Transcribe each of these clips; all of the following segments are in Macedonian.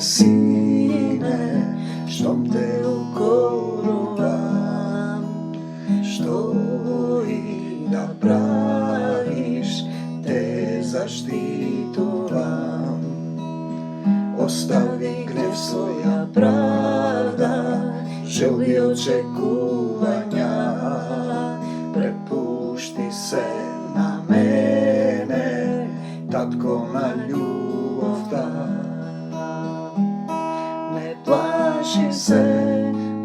sine, štom te ukoruvam, što i da praviš, te zaštituvam. Ostavi gnev svoja pravda, želbi očekuvanja, prepušti se na mene, tatko, na ljubov ta. Ne plaši se,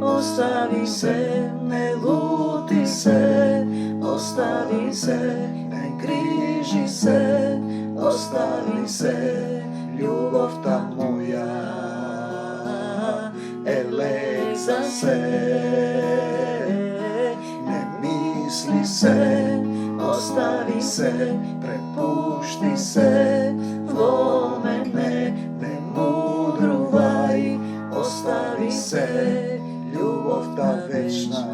ostavi se, ne luti se, ostavi se, ne križi se, ostavi se, ljubov ta moja, elek za se. Ne misli se, ostavi se, prepušti se, vo mene, ne mudruvaj, ostavi se, ljubov ta večna,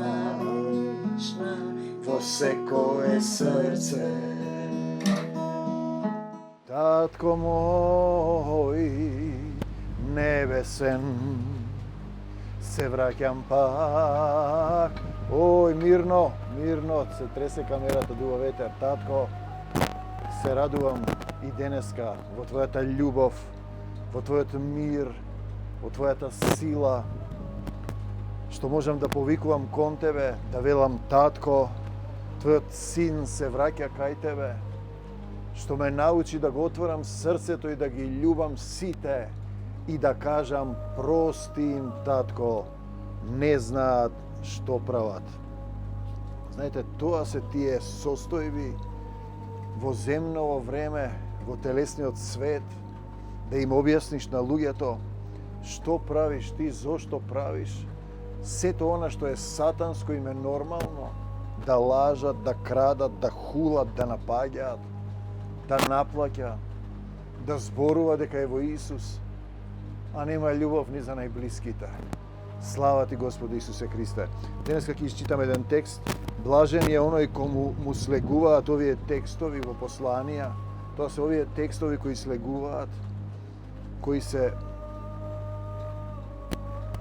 vo sekoje srce. Tatko moj nebesen, se vraćam pak. Oj, mirno, se trese камерата, дува ветер. Татко, се радувам и денеска во Твојата љубов, во Твојот мир, во Твојата сила, што можам да повикувам кон Тебе, да велам Татко, Твојот син се враќа кај Тебе, што ме научи да го отворам срцето и да ги љубам сите и да кажам прости им, Татко, не знаат што прават. Знаете, тоа се тие состојби во земново време, во телесниот свет, да им објасниш на луѓето што правиш ти, зошто правиш. Сето она што е сатанско им е нормално, да лажат, да крадат, да хулат, да напаѓаат, да наплаќа, да зборува дека е во Исус, а нема љубов ни за најблиските. Слава ти, Господи Исусе Христе. Денеска ќе исчитам еден текст. Блажен е оној кому му слегуваат овие текстови во посланија. Тоа се овие текстови кои слегуваат, кои се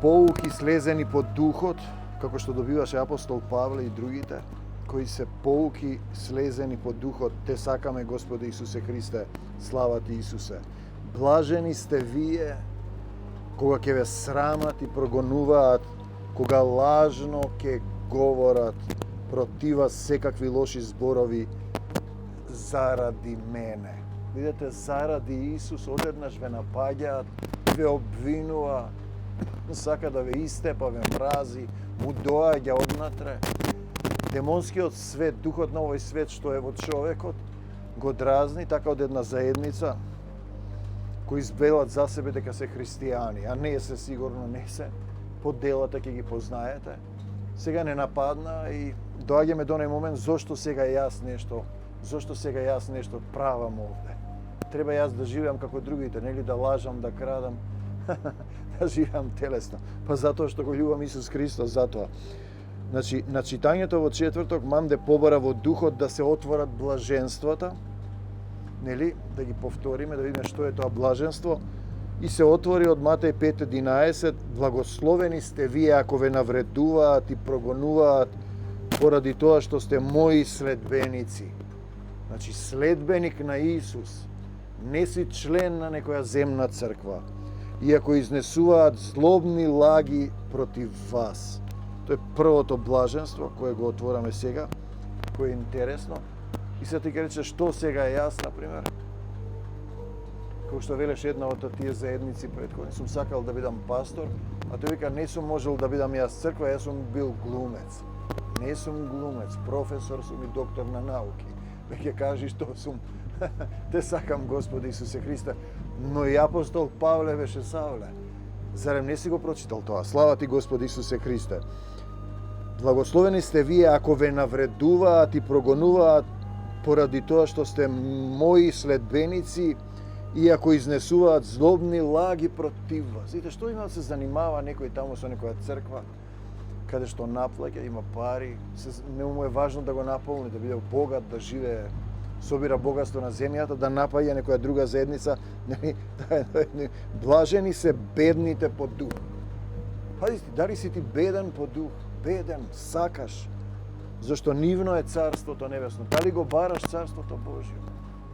поуки слезени под духот, како што добиваше апостол Павле и другите, кои се поуки слезени под духот. Те сакаме, Господи Исусе Христе. Слава ти, Исусе. Блажени сте вие кога ќе ве срамат и прогонуваат, кога лажно ќе говорат против вас секакви лоши зборови заради мене. Видете, заради Исус одеднаш ве напаѓаат, ве обвинува, сака да ве истепа, ве мрази, му доаѓа однатре. Демонскиот свет, духот на овој свет што е во човекот, го дразни така од една заедница, кои избелат за себе дека се христијани, а не се, сигурно не се, по делата ќе ги познаете. Сега не нападна и доаѓаме до оној момент зошто сега јас нешто правам овде. Треба јас да живеам како другите, нели да лажам, да крадам, да живеам телесно. Па затоа што го љубам Исус Христос, затоа. Значи, на читањето во четврток мамде побара во духот да се отворат блаженствата, нели, да ги повториме, да видиме што е тоа блаженство. И се отвори од Матеј 5:11, благословени сте вие ако ве навредуваат и прогонуваат поради тоа што сте мои следбеници. Значи, следбеник на Исус, не си член на некоја земна црква, иако изнесуваат злобни лаги против вас. Тоа е првото блаженство кое го отвораме сега, кое е интересно. И се ти рече што сега јас, например, како што велеше една од тие заедници претходни, сум сакал да бидам пастор, а тој вика не сум можел да бидам јас црква, јас сум бил глумец. Не сум глумец, професор сум и доктор на науки. Веќе кажи што сум. Те сакам, Господи Исусе Христе, но и апостол Павле беше Савле. Зарем не си го прочитал тоа? Слава ти, Господи Исусе Христе. Благословени сте вие ако ве навредуваат и прогонуваат поради тоа што сте мои следбеници и ако изнесуваат злобни лаги против вас. Видите, што има да се занимава некој таму со некоја црква, каде што наплаќа, има пари, не му е важно да го наполни, да биде богат, да живее собира богатство на земјата, да напаѓа некоја друга заедница. Блажени се бедните по дух. Пазите, дали си ти беден по дух? Беден, сакаш. Зашто нивно е Царството Небесно. Дали го бараш Царството Божјо?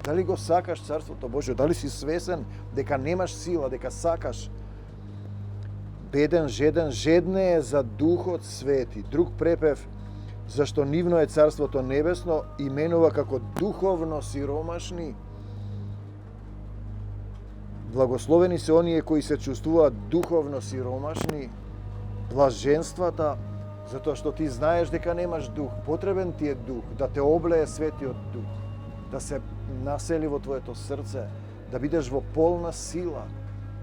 Дали го сакаш Царството Божјо? Дали си свесен дека немаш сила, дека сакаш? Беден, жеден, жедне е за Духот Свети. Друг препев, зашто нивно е Царството Небесно, именува како духовно сиромашни. Благословени се оние кои се чувствуваат духовно сиромашни. Блаженствата, затоа што ти знаеш дека немаш дух. Потребен ти е дух, да те облее Светиот Дух, да се насели во твоето срце, да бидеш во полна сила.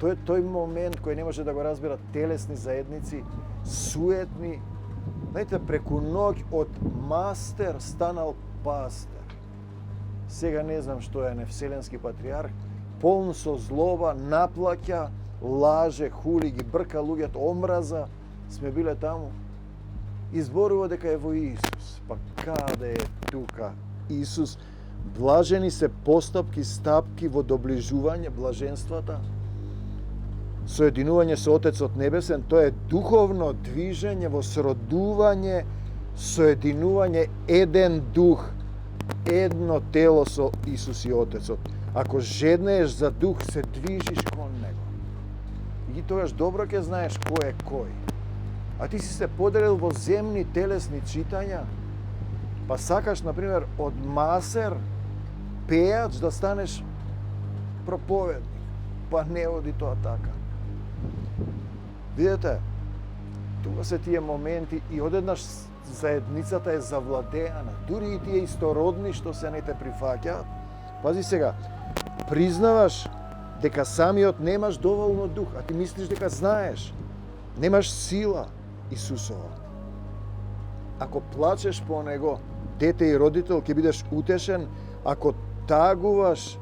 Тој е тој момент кој не може да го разберат телесни заедници, суетни. Знаете, преку ноќ од мастер станал пастер. Сега не знам што е невселенски патриарх, полн со злоба, наплаќа, лаже, хули, ги брка луѓето, омраза. Сме биле таму. Изборува дека е во Исус. Па каде е тука Исус? Блажени се постапки, стапки во доближување, блаженствата, соединување со Отецот Небесен, тоа е духовно движење во сродување, соединување, еден дух, едно тело со Исус и Отецот. Ако жеднееш за дух, се движиш кон него. И тогаш добро ќе знаеш кој е кој. А ти си се поделил во земни телесни читања, па сакаш, например, од масер, пејач да станеш проповедник. Па не оди тоа така. Видете, тука се тие моменти и одеднаш заедницата е завладеана. Дури и тие истородни што се не те прифаќаат. Пази сега, признаваш дека самиот немаш доволно дух, а ти мислиш дека знаеш. Немаш сила Исусова. Ако плачеш по него, дете и родител, ќе бидеш утешен. Ако тагуваш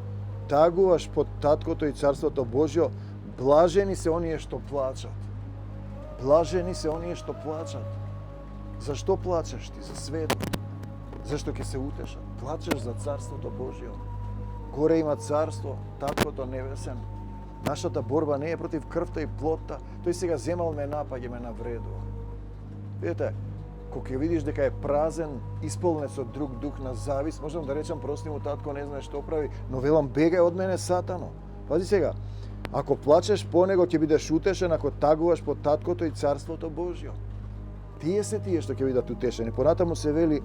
под Таткото и Царството Божјо, блажени се оние што плачат. Блажени се оние што плачат. Зашто плачеш ти? За светот. Зашто ќе се утешат? Плачеш за Царството Божјо. Горе има Царство, Таткото Небесен. Нашата борба не е против крвта и плотта. Тој сега земал ме напаѓа, ме навредува. Видите, кога ќе видиш дека е празен, исполнет со друг дух на завис, можам да речам, прости му татко, не знае што прави, но велам, бегај од мене, сатано. Пази сега, ако плачеш по него, ќе бидеш утешен, ако тагуваш по Таткото и Царството Божјо. Тие се тие што ќе бидат утешени. Понатаму се вели,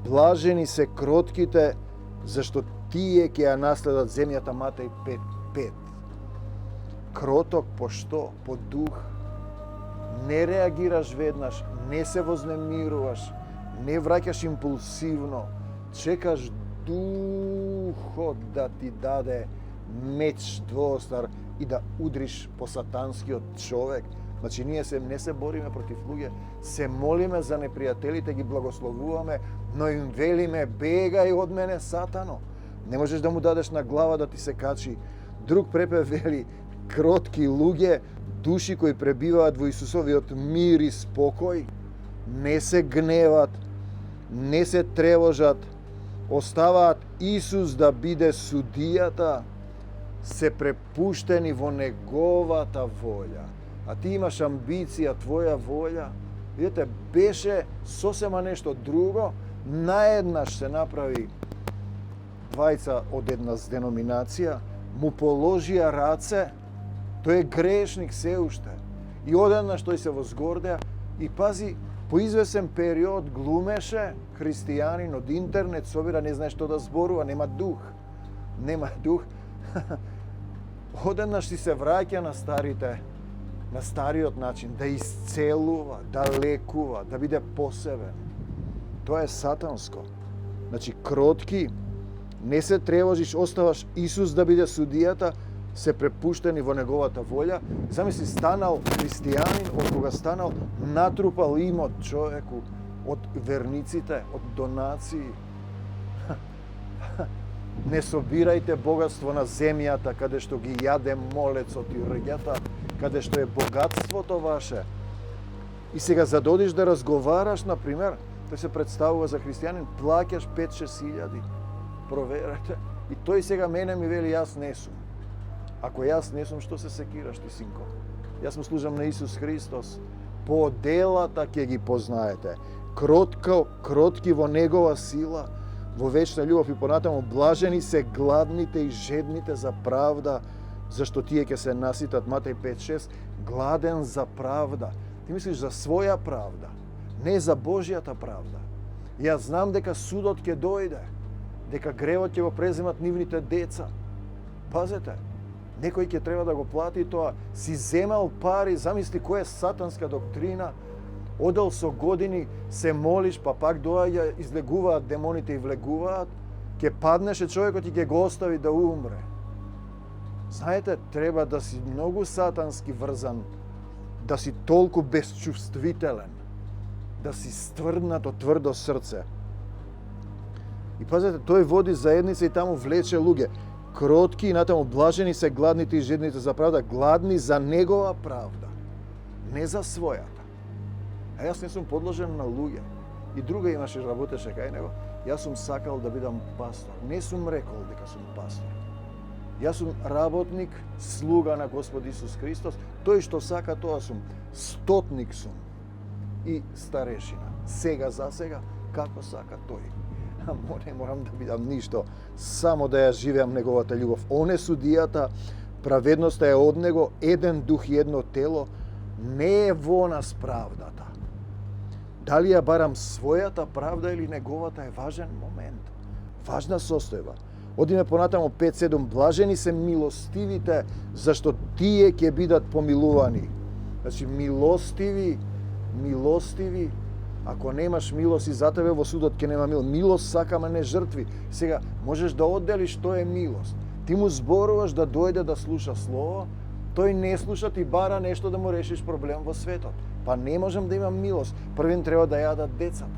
блажени се кротките, зашто тие ќе ја наследат земјата. Матеј 5:5. Кроток по што? По дух. Не реагираш веднаш, не се вознемируваш, не враќаш импулсивно, чекаш духот да ти даде меч двоостар и да удриш по сатанскиот човек. Значи, ние не се бориме против луѓе, се молиме за непријателите, ги благословуваме, но им велиме, бегај од мене, сатано. Не можеш да му дадеш на глава да ти се качи. Друг препев вели, кротки луѓе, души кои пребиваат во Исусовиот мир и спокој, не се гневат, не се тревожат, оставаат Исус да биде судијата, се препуштени во неговата волја. А ти имаш амбиција, твоја волја, видите, беше сосема нешто друго, наеднаш се направи двајца од една деноминација, му положија раце, тој е грешник се уште. И одеднаш тој се возгордеа и пази, по извесен период глумеше христијанин од интернет, собира, не знае што да зборува, нема дух. Нема дух. Одеднаш си се враќа на стариот начин, да исцелува, да лекува, да биде посебен. Тоа е сатанско. Значи, кротки, не се тревожиш, оставаш Исус да биде судијата, се препуштени во неговата волја. Замисли, станал христијанин, од кога станал, натрупал имот човеку од верниците, од донации. Не собирајте богатство на земјата, каде што ги јаде молецот и рѓата, каде што е богатството ваше. И сега, за да одиш да разговараш, например, тој се представува за христијанин, плаќаш 5-6 илјади. проверете. И тој сега мене ми вели, јас не сум. Ако јас не сум, што се секираш ти, синко? Јас му служам на Исус Христос. По делата ќе ги познаете. Кротки во Негова сила, во вечна љубов и понатаму блажени се гладните и жедните за правда, зашто тие ќе се наситат. Матеј 5:6, гладен за правда. Ти мислиш за своја правда, не за Божјата правда. Јас знам дека судот ќе дојде, дека гревот ќе го преземат нивните деца. Пазете, некој ќе треба да го плати тоа. Си земал пари, замисли која е сатанска доктрина. Одел со години, се молиш, па пак доаѓа, излегуваат демоните и влегуваат, ќе паднеше човекот и ќе го остави да умре. Знаете, треба да си многу сатански врзан, да си толку безчувствителен, да си стврднато, тврдо срце. И пазете, тој води заедница и таму влече луѓе. Кротки и натаму блажени се гладните и жедните за правда, гладни за Негова правда, не за својата. А јас не сум подложен на луѓе. И друга имаше, работеше кај него. Јас сум сакал да бидам пастор. Не сум рекол дека сум пастор. Јас сум работник, слуга на Господ Исус Христос. Тој што сака, тоа сум. Стотник сум. И старешина. Сега за сега, како сака тој. Амо не морам да бидам ништо. Само да ја живеам Неговата љубов. Он е судијата, праведноста е од Него, еден дух и едно тело. Не е во нас правдата. Дали ја барам својата правда или Неговата е важен момент. Важна состојба. Одиме понатаму 5:7. Блажени се милостивите, зашто тие ќе бидат помилувани. Значи, милостиви, ако немаш милост и за тебе во судот ќе нема милост. Милост сакаме, не жртви. Сега, можеш да одделиш што е милост. Ти му зборуваш да дојде да слуша слово, тој не слуша, ти бара нешто да му решиш проблем во светот. Па не можам да имам милост. Првин треба да јадат децата.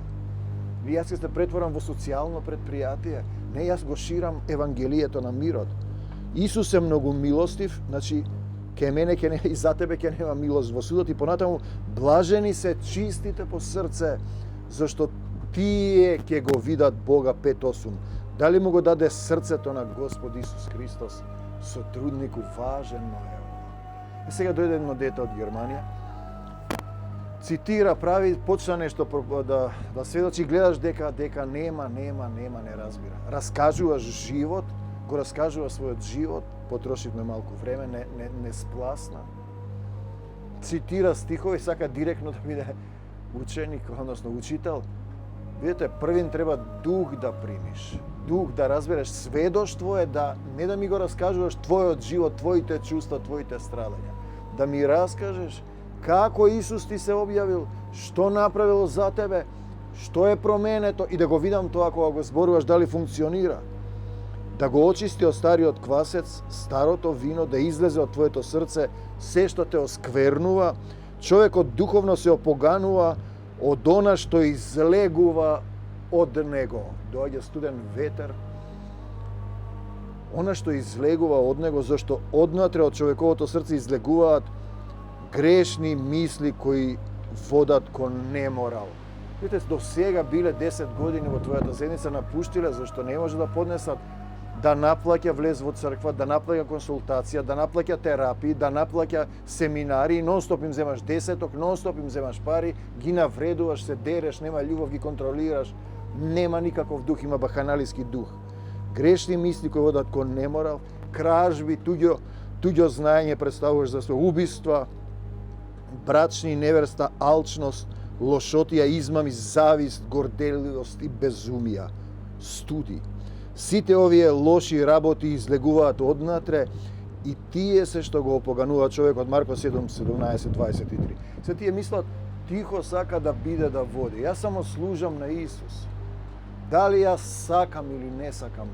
Јас ќе се претворам во социјално предпријатие. Не, јас го ширам евангелието на мирот. Исус е многу милостив, значи ке мене и за тебе ќе нема милост во судот. И понатаму блажени се чистите по срце, зашто тие ќе го видат Бога. 5:8. Дали му го даде срцето на Господ Исус Христос, сотруднику, важен му е ова. И сега дојде едно дете од Германија, цитира, прави, почна нешто да сведочи, гледаш дека нема, не разбира. Раскажуваш живот, го раскажува својот живот, потрошивме малку време, не спласна. Цитира стихови, сака директно да биде ученик, односно учител. Видите, првин треба дух да примиш, дух да разбереш, сведоштво е да не да ми го раскажуваш твојот живот, твоите чувства, твоите страдања. Да ми раскажеш како Исус ти се објавил, што направил за тебе, што е променето и да го видам тоа кога го зборуваш дали функционира. Да го очисти од стариот квасец, старото вино, да излезе од твоето срце се што те осквернува. Човекот духовно се опоганува од она што излегува од него. Доаѓа студен ветер. Она што излегува од него, зашто однатре од човековото срце излегуваат грешни мисли кои водат кон неморал. Видите, до сега биле 10 години во твојата заедница, напуштиле зашто не може да поднесат да наплаќа влез во црква, да наплаќа консултација, да наплаќа терапии, да наплаќа семинари, нон-стоп им земаш десеток, нон-стоп им земаш пари, ги навредуваш, се дереш, нема љубов, ги контролираш, нема никаков дух, има баханалиски дух. Грешни мисли кои водат кон неморал, кражби, туѓо знаење представуваш за свој убиства, брачни неверста, алчност, лошотија, измами, завист, горделивост и безумија, студи. Сите овие лоши работи излегуваат однатре и тие се што го опоганува човекот. Марко 7:17-23. Се тие мислат, тихо сака да биде да води. Јас само служам на Исус. Дали јас сакам или не сакам,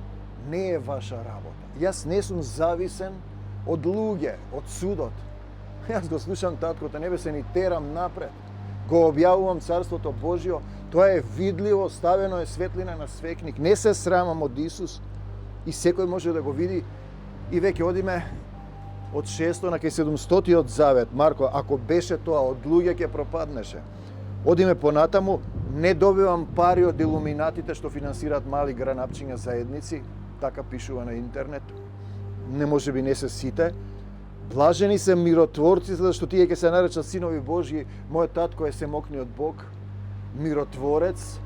не е ваша работа. Јас не сум зависен од луѓе, од судот. Јас го слушам Таткото Небесен и терам напред. Го објавувам Царството Божјо, тоа е видливо, ставено е светлина на свекник. Не се срамам од Исус и секој може да го види. И веќе одиме од 6 на кај 700-тиот завет. Марко, ако беше тоа од луѓе ќе пропаднеше. Одиме понатаму, Не добивам пари од илуминатите што финансираат мали гранапчиња заедници, така пишува на интернет. Не може би не се сите. Блажени се миротворци, зашто тие ќе се наречат синови Божји. Мојот татко е семокниот Бог, миротворец.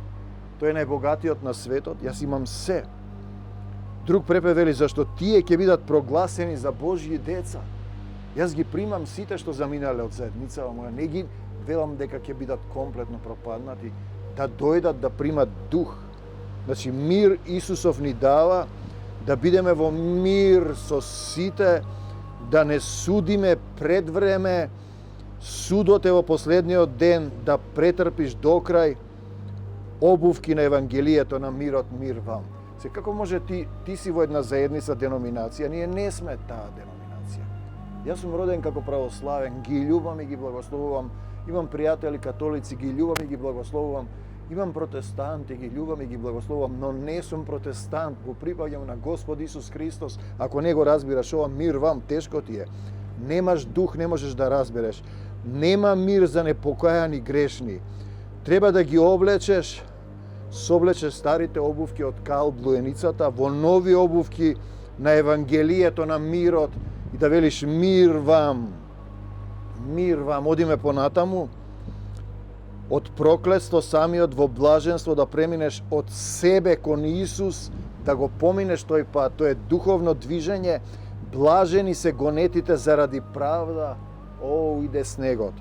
Тој е најбогатиот на светот. Јас имам се. Друг препев вели, зашто тие ќе бидат прогласени за Божји деца. Јас ги примам сите што заминале од заедницава моја. Не ги велам дека ќе бидат комплетно пропаднати, да дојдат да примат дух. Значи, мир Исусов ни дава, да бидеме во мир со сите, да не судиме пред време, судот е во последниот ден, да претрпиш до крај, обувки на Евангелието на мирот, мир вам. Се, како може ти си во една заедница деноминација, ние не сме таа деноминација. Јас сум роден како православен, ги љубам и ги благословувам. Имам пријатели католици, ги љубам и ги благословувам. Имам протестанти, ги љубам и ги благословувам, но не сум протестант, го припаѓам на Господ Исус Христос. Ако не го разбираш ова, мир вам, тешко ти е. Немаш дух, не можеш да разбереш. Нема мир за непокајани грешни. Треба да ги облечеш, соблечеш старите обувки од кал блуеницата во нови обувки на Евангелието на мирот и да велиш мир вам. Мир вам, одиме понатаму, од проклетство самиот во блаженство да преминеш од себе кон Исус, да го поминеш тој пат, тоа е духовно движење, блажени се гонетите заради правда, иде снегот.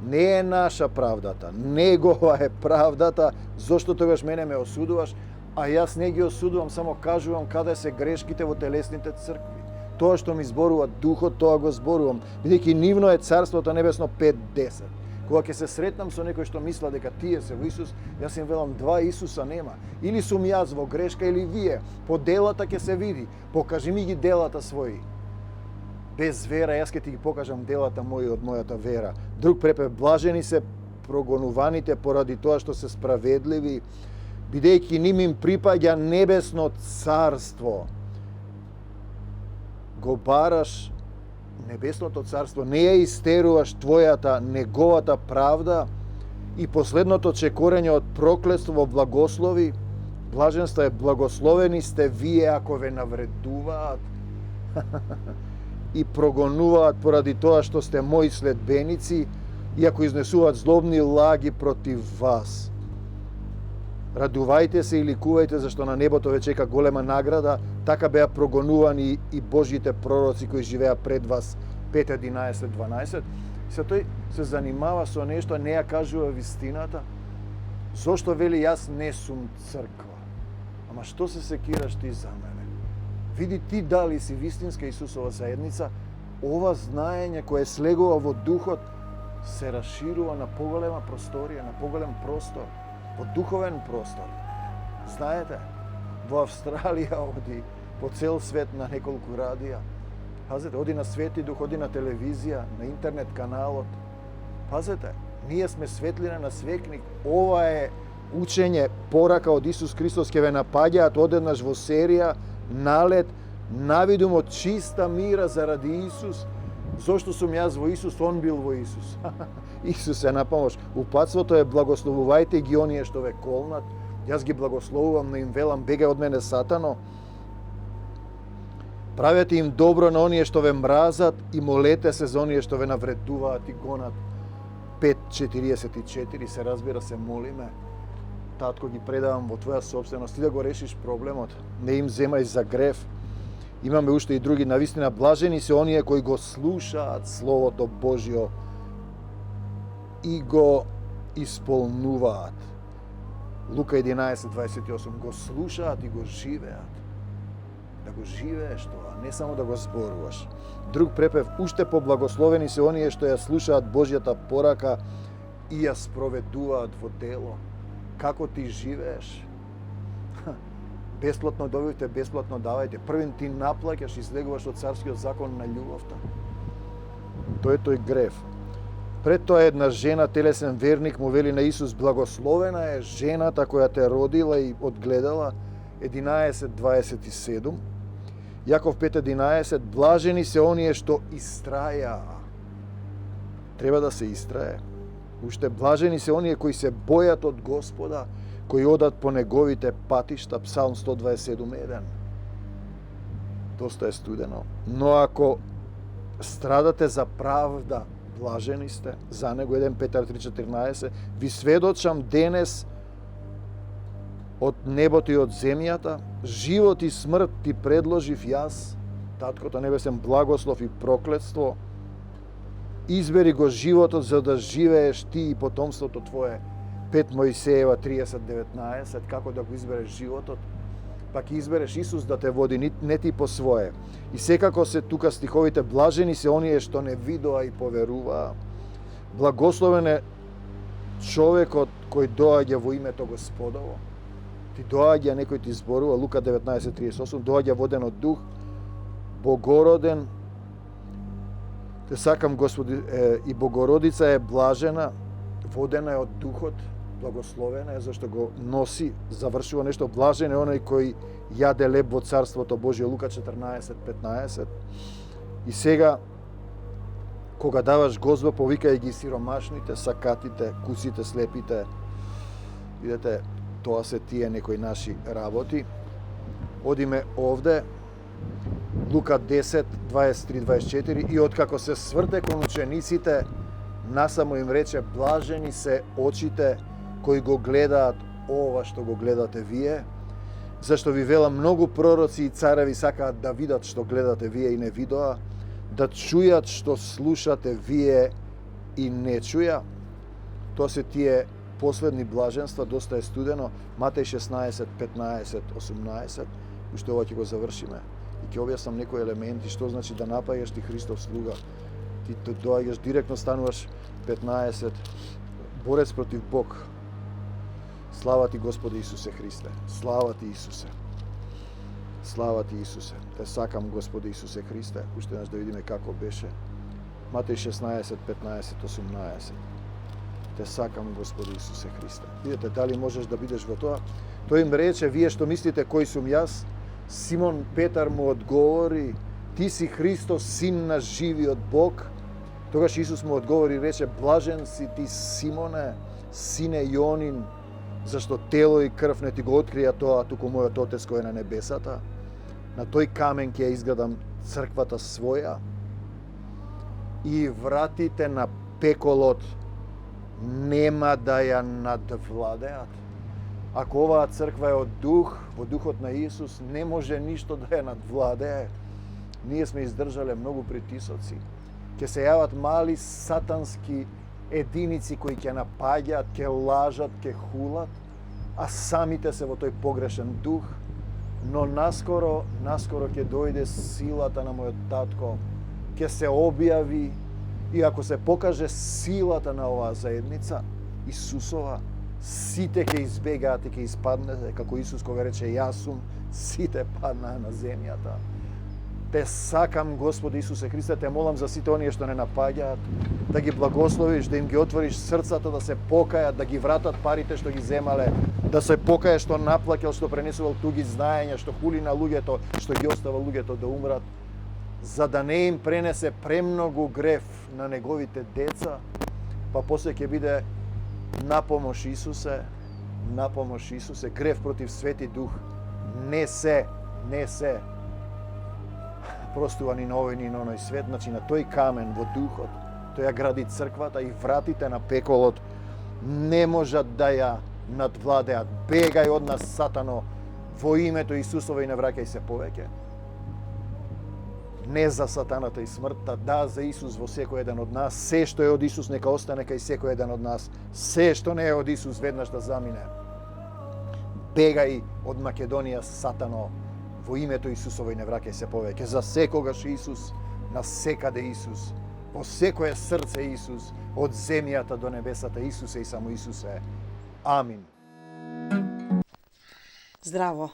Не е наша правдата, негова е правдата, зошто тогаш мене ме осудуваш, а јас не ги осудувам, само кажувам каде се грешките во телесните цркви. Тоа што ми зборува Духот, тоа го зборувам, бидејќи нивно е Царството небесно 5-10. Кога ќе се сретнам со некој што мисла дека тие се во Исус, јас им велам два Исуса нема. Или сум јас во грешка, или вие. По делата ќе се види. Покажи ми ги делата своји. Без вера, јас ќе ти ги покажам делата мои од мојата вера. Друг препев, блажени се прогонуваните поради тоа што се справедливи, бидејќи ним им припаѓа небесно царство. Го бараш небесното царство, не ја истеруваш твојата, неговата правда и последното чекорење од проклетство во благослови. Блаженство е благословени сте вие ако ве навредуваат и прогонуваат поради тоа што сте мои следбеници и ако изнесуваат злобни лаги против вас. Радувајте се и ликувајте, зашто на небото ве чека голема награда, така беа прогонувани и Божите пророци кои живеа пред вас. 5:11-12. Се тој се занимава со нешто, не ја кажува вистината. Зошто вели јас не сум црква? Ама што се секираш ти за мене? Види ти дали си вистинска Исусова заедница, ова знаење кое слегува во духот се расширува на поголема просторија, на поголем простор, во духовен простор. Знаете, во Австралија оди, по цел свет на неколку радија. Пазете, оди на Свети Дух, оди на телевизија, на интернет каналот. Пазете, ние сме светлина на свекник. Ова е учење, порака од Исус Христос, ке ве напаѓаат одеднаш во серија, налет, навидум од чиста мира заради Исус. Зошто сум јас во Исус, он бил во Исус. Исус е на помош. Упатството е благословувајте ги оние што ве колнат. Јас ги благословувам, но им велам бегај од мене Сатано. Правете им добро на оние што ве мразат и молете се за оние што ве навредуваат и гонат. 5:44 се разбира, се молиме. Татко, ги предавам во твоја собственост, ти да го решиш проблемот. Не им земај за грев. Имаме уште и други, навистина блажени се оние кои го слушаат Словото Божјо и го исполнуваат. Лука 11:28, го слушаат и го живеат. Да го живееш тоа, не само да го зборуваш. Друг препев, уште поблагословени се оние што ја слушаат Божјата порака и ја спроведуваат во дело. Како ти живееш? Бесплатно добивте, бесплатно давајте. Првин ти наплаќаш и слегуваш од царскиот закон на љубовта. Тој е тој грев. Пред тоа една жена, телесен верник, му вели на Исус, благословена е жената која те родила и одгледала. 11:27. Јаков 5:11, блажени се оние што истраја. Треба да се истрае. Уште блажени се оние кои се бојат од Господа, кои одат по неговите патишта, Псалм 127:1. Доста е студено. Но ако страдате за правда, блажени сте. За него 1 Петар 3:14. Ви сведочам денес од небото и од земјата, живот и смрт ти предложив јас, Таткото небесен, благослов и проклетство. Избери го животот за да живееш ти и потомството твое. 5 Мојсеева 30:19. Како да го избереш животот? Пак избереш Исус да те води, не ти по свое. И секако се тука стиховите, блажени се оние што не видоа и поверуваа. Благословен е човекот кој доаѓа во името Господово. Ти доаѓа, некој ти зборува, Лука 19:38, доаѓа воден од дух, богороден. Те сакам, Господи, и Богородица е блажена, водена е од духот, благословена е зашто го носи, завршува нешто. Блажен е оној кој јаде леб во Царството Божие, Лука 14:15. И сега, кога даваш гозба, повикај ги сиромашните, сакатите, кусите, слепите. Видете, тоа се тие некои наши работи. Одиме овде, Лука 10:23-24, и откако се сврте кон учениците, насамо им рече, блажени се очите кои го гледаат ова што го гледате вие, зашто ви велам, многу пророци и цареви сакаат да видат што гледате вие и не видоа, да чујат што слушате вие и не чуја. Тоа се тие последни блаженства, доста е студено. Матеј 16:15-18, уште ова ќе го завршиме. И ќе објаснам некои елементи, што значи да напаѓаш ти Христов слуга. Ти доаѓаш директно, стануваш 15, борец против Бог. Слава ти, Господи Исусе Христе. Слава ти, Исусе. Слава ти, Исусе. Те сакам, Господи Исусе Христе. Уште еднаш да видиме како беше. Матеј 16:15-18. Те сакам, Господи Исусе Христе. Видете, дали можеш да бидеш во тоа? Тој им рече, вие што мислите кој сум јас? Симон Петар му одговори, ти си Христос, син на живиот Бог. Тогаш Исус му одговори и рече, блажен си ти, Симоне, сине Јонин, зашто тело и крв не ти го открија тоа, туку мојот Отец кој е на небесата. На тој камен ќе изградам црквата своја и вратите на пеколот нема да ја надвладеат. Ако оваа црква е од дух, во духот на Исус, не може ништо да ја надвладее. Ние сме издржале многу притисоци. Ќе се јават мали сатански единици кои ќе напаѓаат, ќе лажат, ќе хулат, а самите се во тој погрешен дух. Но наскоро ќе дојде силата на мојот татко, ќе се објави, и ако се покаже силата на оваа заедница, Исусова, сите ќе избегаат и ќе испаднете, како Исус кога рече јас сум, сите паднаа на земјата. Те сакам, Господи Исусе Христе, те молам за сите оние што не напаѓаат, да ги благословиш, да им ги отвориш срцата, да се покајат, да ги вратат парите што ги земале, да се покаја што наплакел, што пренесувал туги знаења, што хули на луѓето, што ги остава луѓето да умрат, за да не им пренесе премногу грев на неговите деца, па после ќе биде напомош Исусе, грев против Свети Дух, не се простува ни на овој ни на оној свет, значи на тој камен во духот, тој ја гради црквата и вратите на пеколот не можат да ја надвладеат. Бегај од нас, Сатано, во името Исусово и не враќај се повеќе. Не за сатаната и смртта, да за Исус во секој еден од нас. Се што е од Исус нека остане кај секој еден од нас. Се што не е од Исус веднаш да замине. Бегај од Македонија, Сатано, во името Исусово и не враќај се повеќе. За секогаш Исус, на секаде Исус, во секое срце Исус, од земјата до небесата Исусе и само Исусе. Амин. Здраво.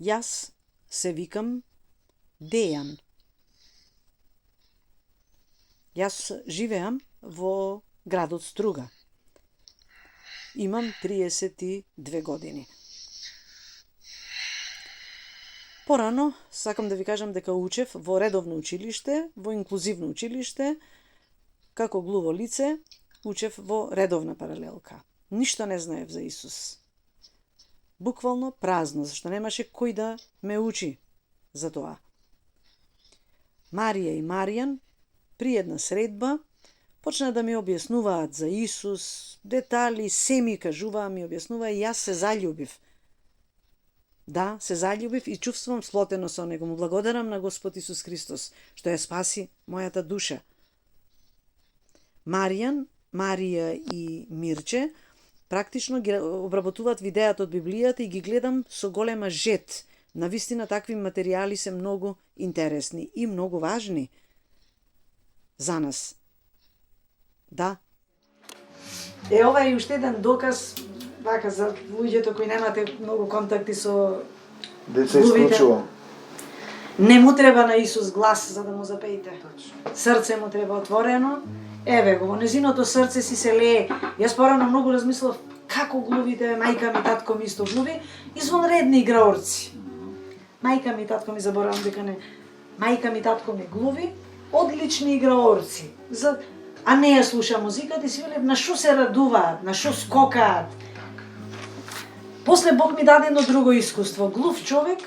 Јас се викам Дејан. Јас живеам во градот Струга. Имам 32 години. Порано сакам да ви кажам дека учев во редовно училиште, во инклузивно училиште, како глуво лице учев во редовна паралелка. Ништо не знаев за Исус. Буквално празно, зашто немаше кој да ме учи за тоа. Марија и Маријан при една средба почна да ми објаснуваат за Исус, детали, се ми кажуваа, ми објаснуваа и јас се заљубив. Да, се заљубив и чувствувам сплотено со него. Му благодарам на Господ Исус Христос, што ја спаси мојата душа. Марија и Мирче практично ги обработуваат видеата од Библијата и ги гледам со голема жет. Навистина такви материјали се многу интересни и многу важни за нас. Да. Ова е уште еден доказ вака за луѓето кои немате многу контакти со Деца исклучувам. Не му треба на Исус глас за да му запеите. Срце му треба отворено. Еве го, во незиното срце си се лее. Јас порано многу размислав како глувите, мајка ми, татко ми исто глуви, извонредни играорци. Мајка ми, татко ми, заборавам дека не. Мајка ми, татко ми глуви, одлични играорци. А не ја слуша музиката и си велев на шо се радуваат, на шо скокаат. После Бог ми даде едно друго искуство. Глув човек,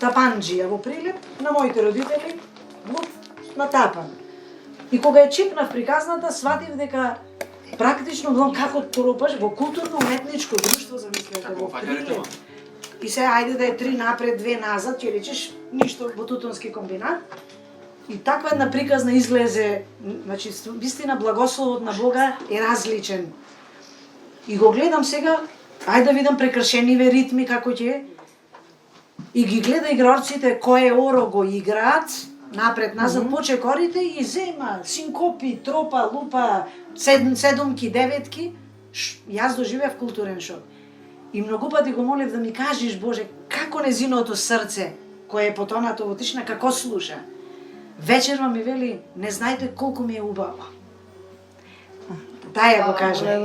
тапанџија во прилеп на моите родители, глув на тапан. И кога ја чипнав приказната, сватив дека практично гледам како тропаш во културно-уметничко друштво, замислете, во прилеп. И се ајде да е 3 напред, 2 назад, ќе речеш ништо во тутунски комбинат. И таква една приказна излезе, значи, вистина благословот на Бога е различен. И го гледам сега, ајде да видам прекршениве ритми како ќе. И ги гледа играорците кое оро го играат, напред, назад, почекорите и зема, синкопи, тропа, лупа, седумки, деветки. Јас доживеав културен шок. И многу пати го молев да ми кажеш, Боже, како незиното срце, кое е потонато во тишина, како слуша. Вечерва ми вели, не знаете колку ми е убаво. Таја го каже.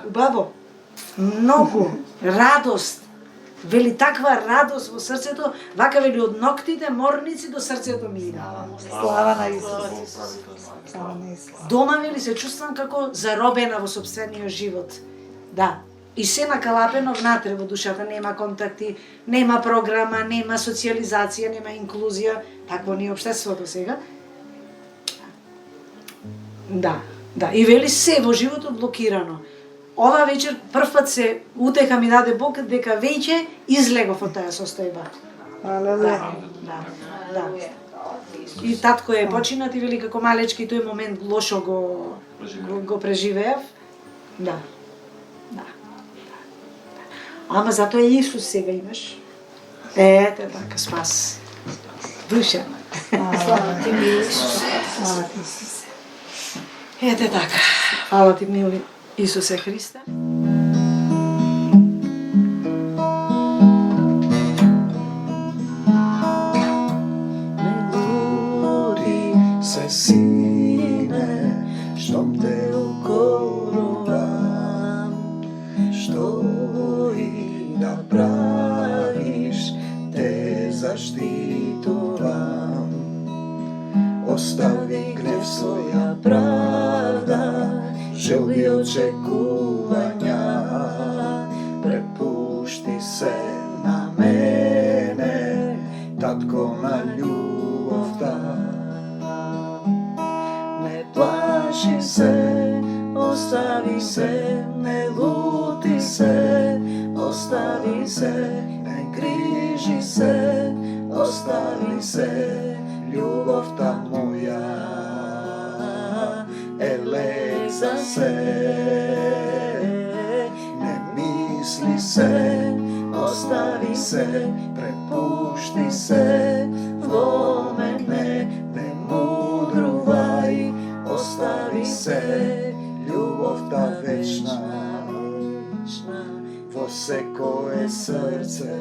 Убаво. Многу. Радост. Вели таква радост во срцето, вака вели од ноктите, морници до срцето ми иде. Слава на Исус. Слава на Исус. Дома вели се чувствам како заробена во сопствениот живот. Да. И се накалапено внатре во душата, нема контакти, нема програма, нема социализација, нема инклузија, такво ни е општеството сега. Да, да, и вели се во животот блокирано. Ова вечер првпат се утеха ми даде Бог дека веќе излегов од таа состојба. Алелуја. Да, да. И татко е починат и вели како малечки тој момент лошо го преживеав. Да. Да. Ама затоа и Исус сега имаш. Ете така спас. Душа. Слава ти, Исус. Слава ти, Исус. Ете така. Фала ти, мили Исусе Христе. Милуди се, сине, штом те укорувам, што и да правиш, те заштитувам. Остави гнев своја правда, желби очекувања, препушти се на мене, татко на љубовта. Не плаши се, остави се, не лути се, остави се, не грижи се, остави се, љубовта моја е лек за се. Не мисли се, остави се, препушти се во мене, не мудрувај, остави се, љубовта вечна во секое срце.